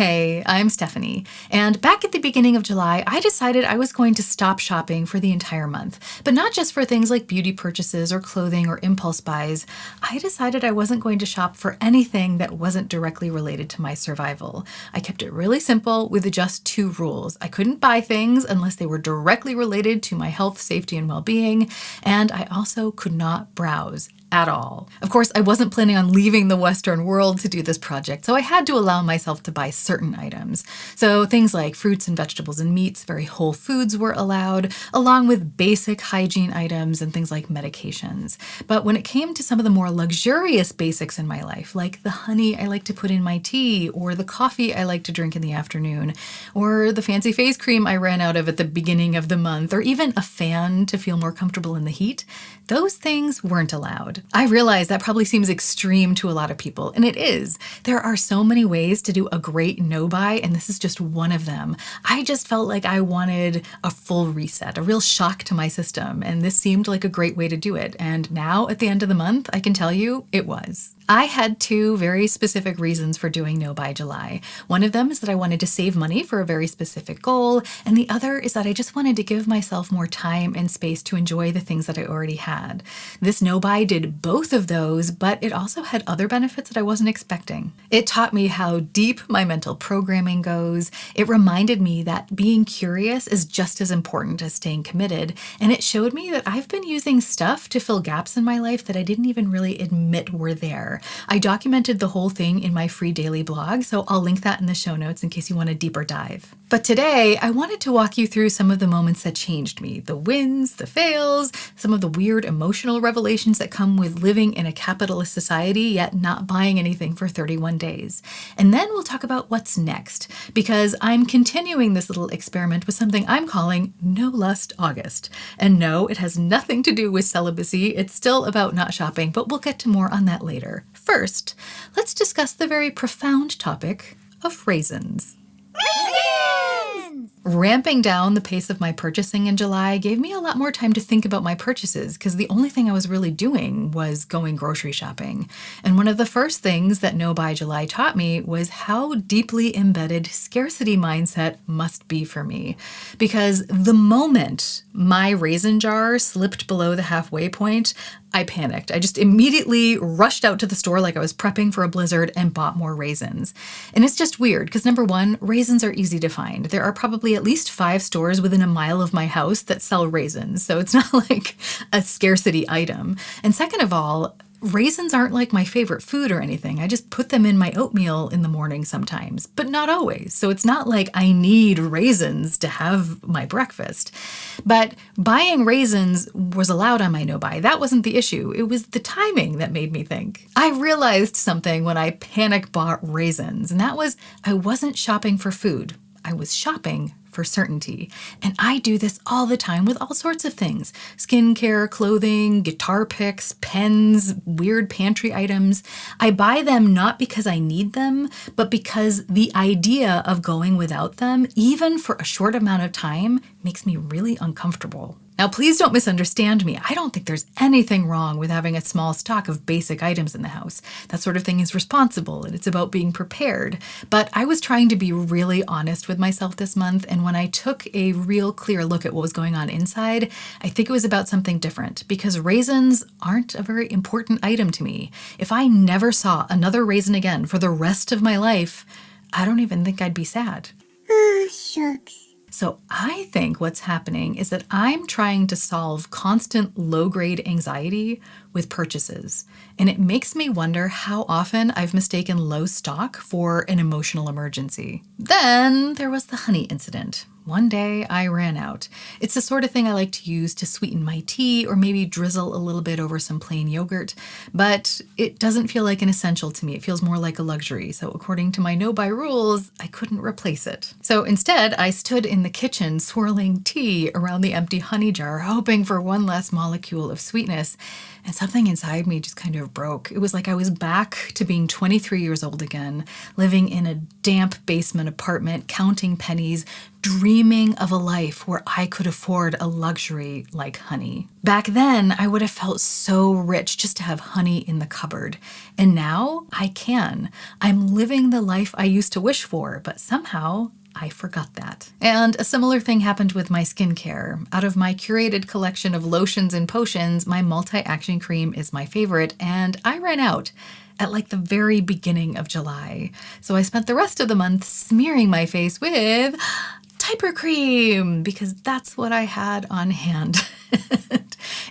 Hey, I'm Stephanie, and back at the beginning of July, I decided I was going to stop shopping for the entire month. But not just for things like beauty purchases or clothing or impulse buys. I decided I wasn't going to shop for anything that wasn't directly related to my survival. I kept it really simple with just two rules. I couldn't buy things unless they were directly related to my health, safety, and well-being, and I also could not browse at all. Of course, I wasn't planning on leaving the Western world to do this project, so I had to allow myself to buy certain items. So things like fruits and vegetables and meats, very whole foods were allowed, along with basic hygiene items and things like medications. But when it came to some of the more luxurious basics in my life, like the honey I like to put in my tea, or the coffee I like to drink in the afternoon, or the fancy face cream I ran out of at the beginning of the month, or even a fan to feel more comfortable in the heat, those things weren't allowed. I realize that probably seems extreme to a lot of people, and it is. There are so many ways to do a great no-buy, and this is just one of them. I just felt like I wanted a full reset, a real shock to my system, and this seemed like a great way to do it. And now, at the end of the month, I can tell you it was. I had two very specific reasons for doing No Buy July. One of them is that I wanted to save money for a very specific goal, and the other is that I just wanted to give myself more time and space to enjoy the things that I already had. This No Buy did both of those, but it also had other benefits that I wasn't expecting. It taught me how deep my mental programming goes. It reminded me that being curious is just as important as staying committed, and it showed me that I've been using stuff to fill gaps in my life that I didn't even really admit were there. I documented the whole thing in my free daily blog, so I'll link that in the show notes in case you want a deeper dive. But today, I wanted to walk you through some of the moments that changed me, the wins, the fails, some of the weird emotional revelations that come with living in a capitalist society yet not buying anything for 31 days. And then we'll talk about what's next, because I'm continuing this little experiment with something I'm calling No Lust August. And no, it has nothing to do with celibacy. It's still about not shopping, but we'll get to more on that later. First, let's discuss the very profound topic of raisins. Ramping down the pace of my purchasing in July gave me a lot more time to think about my purchases because the only thing I was really doing was going grocery shopping. And one of the first things that No Buy July taught me was how deeply embedded scarcity mindset must be for me. Because the moment my raisin jar slipped below the halfway point, I panicked. I just immediately rushed out to the store like I was prepping for a blizzard and bought more raisins. And it's just weird because number one, raisins are easy to find. There are probably at least 5 stores within a mile of my house that sell raisins, so it's not like a scarcity item. And second of all, raisins aren't like my favorite food or anything. I just put them in my oatmeal in the morning sometimes, but not always. So it's not like I need raisins to have my breakfast. But buying raisins was allowed on my no buy. That wasn't the issue. It was the timing that made me think. I realized something when I panic bought raisins, and that was I wasn't shopping for food. I was shopping for certainty. And I do this all the time with all sorts of things. Skincare, clothing, guitar picks, pens, weird pantry items. I buy them not because I need them, but because the idea of going without them, even for a short amount of time, makes me really uncomfortable. Now, please don't misunderstand me. I don't think there's anything wrong with having a small stock of basic items in the house. That sort of thing is responsible and it's about being prepared. But I was trying to be really honest with myself this month, and when I took a real clear look at what was going on inside, I think it was about something different because raisins aren't a very important item to me. If I never saw another raisin again for the rest of my life, I don't even think I'd be sad. Oh, shucks. So I think what's happening is that I'm trying to solve constant low-grade anxiety with purchases. And it makes me wonder how often I've mistaken low stock for an emotional emergency. Then there was the honey incident. One day I ran out. It's the sort of thing I like to use to sweeten my tea or maybe drizzle a little bit over some plain yogurt, but it doesn't feel like an essential to me. It feels more like a luxury. So according to my no-buy rules, I couldn't replace it. So instead, I stood in the kitchen swirling tea around the empty honey jar, hoping for one last molecule of sweetness. And something inside me just kind of broke. It was like I was back to being 23 years old again, living in a damp basement apartment, counting pennies, dreaming of a life where I could afford a luxury like honey. Back then, I would have felt so rich just to have honey in the cupboard. And now I can. I'm living the life I used to wish for, but somehow I forgot that. And a similar thing happened with my skincare. Out of my curated collection of lotions and potions, my multi-action cream is my favorite, and I ran out at like the very beginning of July. So I spent the rest of the month smearing my face with Diaper cream because that's what I had on hand.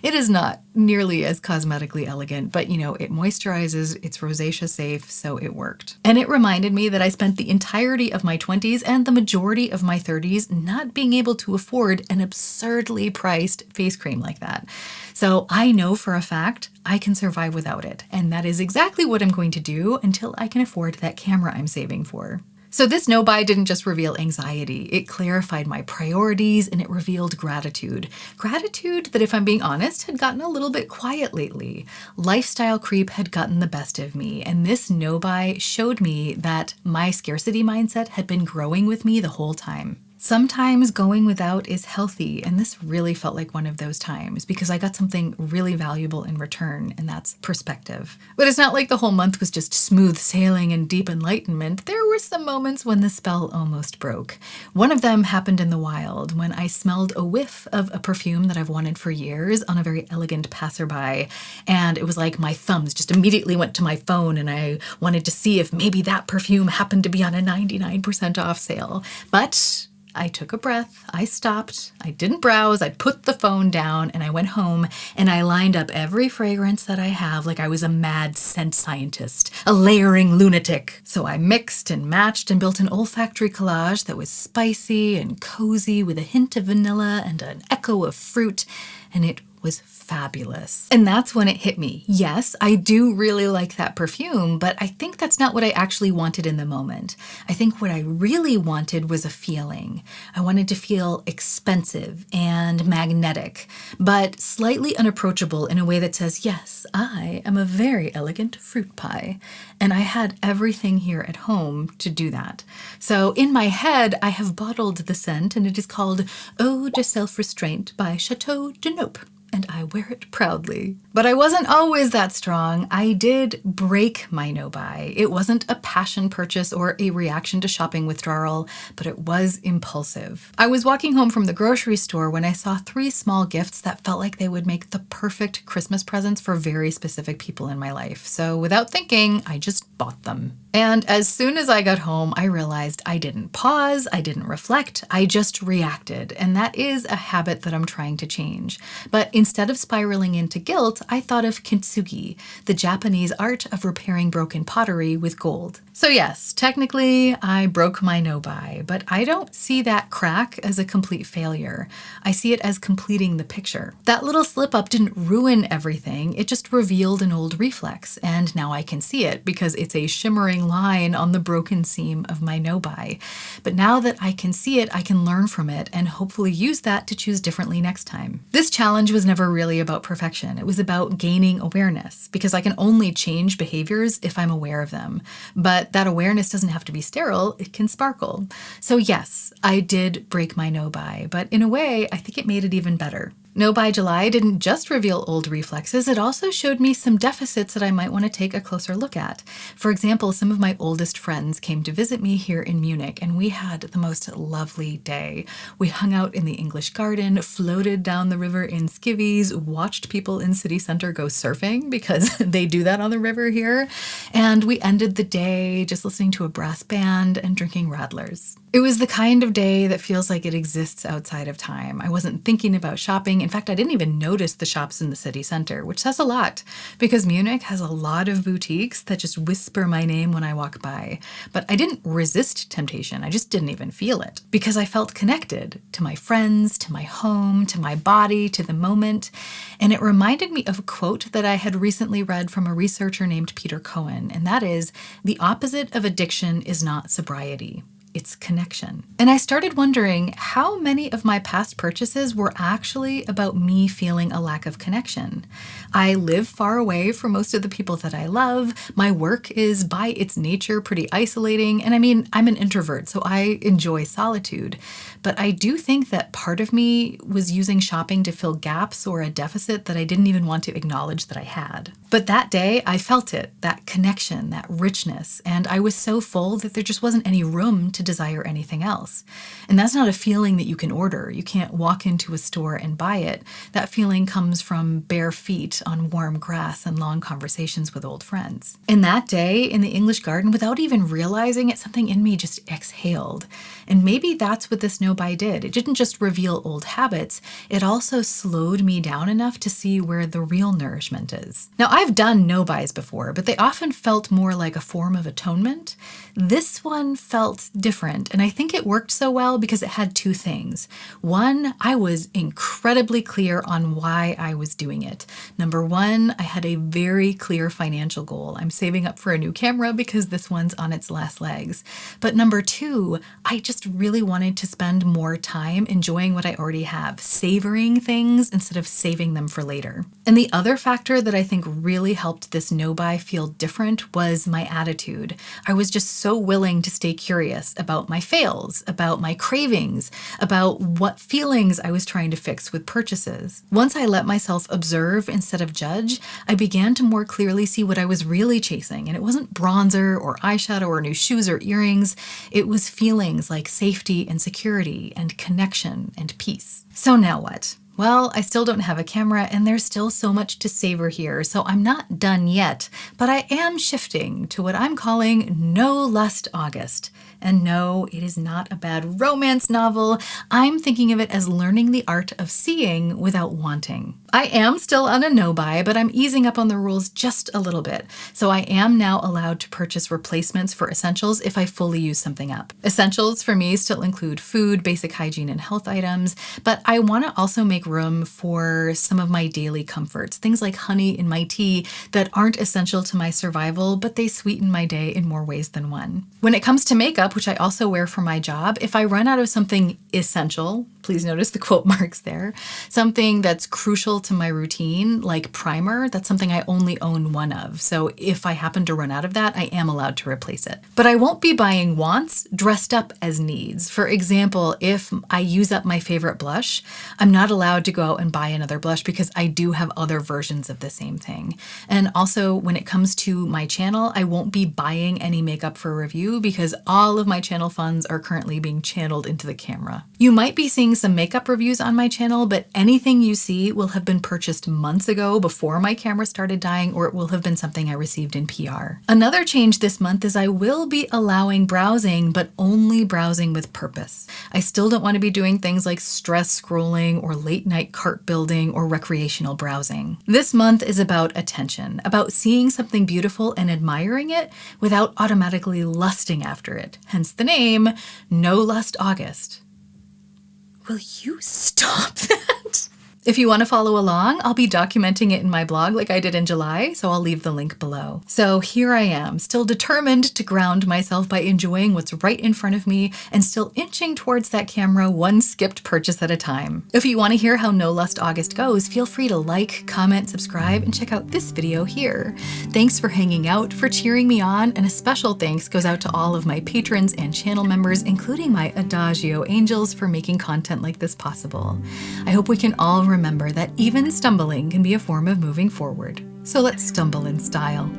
It is not nearly as cosmetically elegant, but it moisturizes, it's rosacea safe, so it worked. And it reminded me that I spent the entirety of my 20s and the majority of my 30s not being able to afford an absurdly priced face cream like that. So I know for a fact I can survive without it, and that is exactly what I'm going to do until I can afford that camera I'm saving for. So this no-buy didn't just reveal anxiety, it clarified my priorities and it revealed gratitude. Gratitude that, if I'm being honest, had gotten a little bit quiet lately. Lifestyle creep had gotten the best of me, and this no-buy showed me that my scarcity mindset had been growing with me the whole time. Sometimes going without is healthy, and this really felt like one of those times because I got something really valuable in return, and that's perspective. But it's not like the whole month was just smooth sailing and deep enlightenment. There were some moments when the spell almost broke. One of them happened in the wild when I smelled a whiff of a perfume that I've wanted for years on a very elegant passerby, and it was like my thumbs just immediately went to my phone and I wanted to see if maybe that perfume happened to be on a 99% off sale. But I took a breath, I stopped, I didn't browse, I put the phone down, and I went home and I lined up every fragrance that I have like I was a mad scent scientist, a layering lunatic. So I mixed and matched and built an olfactory collage that was spicy and cozy with a hint of vanilla and an echo of fruit, and it was fabulous. And that's when it hit me. Yes, I do really like that perfume, but I think that's not what I actually wanted in the moment. I think what I really wanted was a feeling. I wanted to feel expensive and magnetic, but slightly unapproachable in a way that says, yes, I am a very elegant fruit pie. And I had everything here at home to do that. So in my head, I have bottled the scent, and it is called Eau de Self-Restraint by Chateau de Nope, and I wear it proudly. But I wasn't always that strong. I did break my no-buy. It wasn't a passion purchase or a reaction to shopping withdrawal, but it was impulsive. I was walking home from the grocery store when I saw 3 small gifts that felt like they would make the perfect Christmas presents for very specific people in my life. So without thinking, I just bought them. And as soon as I got home, I realized I didn't pause, I didn't reflect, I just reacted. And that is a habit that I'm trying to change. But instead of spiraling into guilt, I thought of kintsugi, the Japanese art of repairing broken pottery with gold. So yes, technically I broke my no-buy, but I don't see that crack as a complete failure. I see it as completing the picture. That little slip up didn't ruin everything, it just revealed an old reflex, and now I can see it because it's a shimmering line on the broken seam of my no-buy. But now that I can see it, I can learn from it and hopefully use that to choose differently next time. This challenge was never really about perfection. It was about gaining awareness because I can only change behaviors if I'm aware of them. But that awareness doesn't have to be sterile, it can sparkle. So yes, I did break my no-buy, but in a way, I think it made it even better. No Buy July didn't just reveal old reflexes, it also showed me some deficits that I might want to take a closer look at. For example, some of my oldest friends came to visit me here in Munich, and we had the most lovely day. We hung out in the English garden, floated down the river in skivvies, watched people in city center go surfing because they do that on the river here, and we ended the day just listening to a brass band and drinking Radlers. It was the kind of day that feels like it exists outside of time. I wasn't thinking about shopping. In fact, I didn't even notice the shops in the city center, which says a lot because Munich has a lot of boutiques that just whisper my name when I walk by. But I didn't resist temptation. I just didn't even feel it because I felt connected to my friends, to my home, to my body, to the moment. And it reminded me of a quote that I had recently read from a researcher named Peter Cohen, and that is, "The opposite of addiction is not sobriety. it's connection. And I started wondering how many of my past purchases were actually about me feeling a lack of connection. I live far away from most of the people that I love. My work is by its nature pretty isolating. And I mean, I'm an introvert, so I enjoy solitude. But I do think that part of me was using shopping to fill gaps or a deficit that I didn't even want to acknowledge that I had. But that day, I felt it, that connection, that richness, and I was so full that there just wasn't any room to desire anything else. And that's not a feeling that you can order. You can't walk into a store and buy it. That feeling comes from bare feet on warm grass and long conversations with old friends. And that day in the English garden, without even realizing it, something in me just exhaled. And maybe that's what this no-buy did. It didn't just reveal old habits, it also slowed me down enough to see where the real nourishment is. Now, I've done no-buys before, but they often felt more like a form of atonement. This one felt different, and I think it worked so well because it had two things. One, I was incredibly clear on why I was doing it. Number one, I had a very clear financial goal. I'm saving up for a new camera because this one's on its last legs. But number two, I just really wanted to spend more time enjoying what I already have, savoring things instead of saving them for later. And the other factor that I think really helped this no-buy feel different was my attitude. I was just so willing to stay curious about my fails, about my cravings, about what feelings I was trying to fix with purchases. Once I let myself observe instead of judge, I began to more clearly see what I was really chasing. And it wasn't bronzer or eyeshadow or new shoes or earrings. It was feelings like safety and security and connection and peace. So now what? Well, I still don't have a camera and there's still so much to savor here, so I'm not done yet, but I am shifting to what I'm calling No Lust August. And no, it is not a bad romance novel. I'm thinking of it as learning the art of seeing without wanting. I am still on a no-buy, but I'm easing up on the rules just a little bit. So I am now allowed to purchase replacements for essentials if I fully use something up. Essentials for me still include food, basic hygiene, and health items, but I want to also make room for some of my daily comforts, things like honey in my tea that aren't essential to my survival, but they sweeten my day in more ways than one. When it comes to makeup, which I also wear for my job, if I run out of something essential, please notice the quote marks there, something that's crucial to my routine, like primer, that's something I only own one of. So if I happen to run out of that, I am allowed to replace it. But I won't be buying wants dressed up as needs. For example, if I use up my favorite blush, I'm not allowed to go out and buy another blush because I do have other versions of the same thing. And also when it comes to my channel, I won't be buying any makeup for review because all of my channel funds are currently being channeled into the camera. You might be seeing some makeup reviews on my channel, but anything you see will have been purchased months ago before my camera started dying, or it will have been something I received in PR. Another change this month is I will be allowing browsing, but only browsing with purpose. I still don't want to be doing things like stress scrolling or late night cart building or recreational browsing. This month is about attention, about seeing something beautiful and admiring it without automatically lusting after it. Hence the name, No Lust August. Will you stop that? If you want to follow along, I'll be documenting it in my blog like I did in July, so I'll leave the link below. So here I am, still determined to ground myself by enjoying what's right in front of me and still inching towards that camera one skipped purchase at a time. If you want to hear how No Lust August goes, feel free to like, comment, subscribe, and check out this video here. Thanks for hanging out, for cheering me on, and a special thanks goes out to all of my patrons and channel members, including my Adagio angels, for making content like this possible. I hope we can all remember that even stumbling can be a form of moving forward. So let's stumble in style.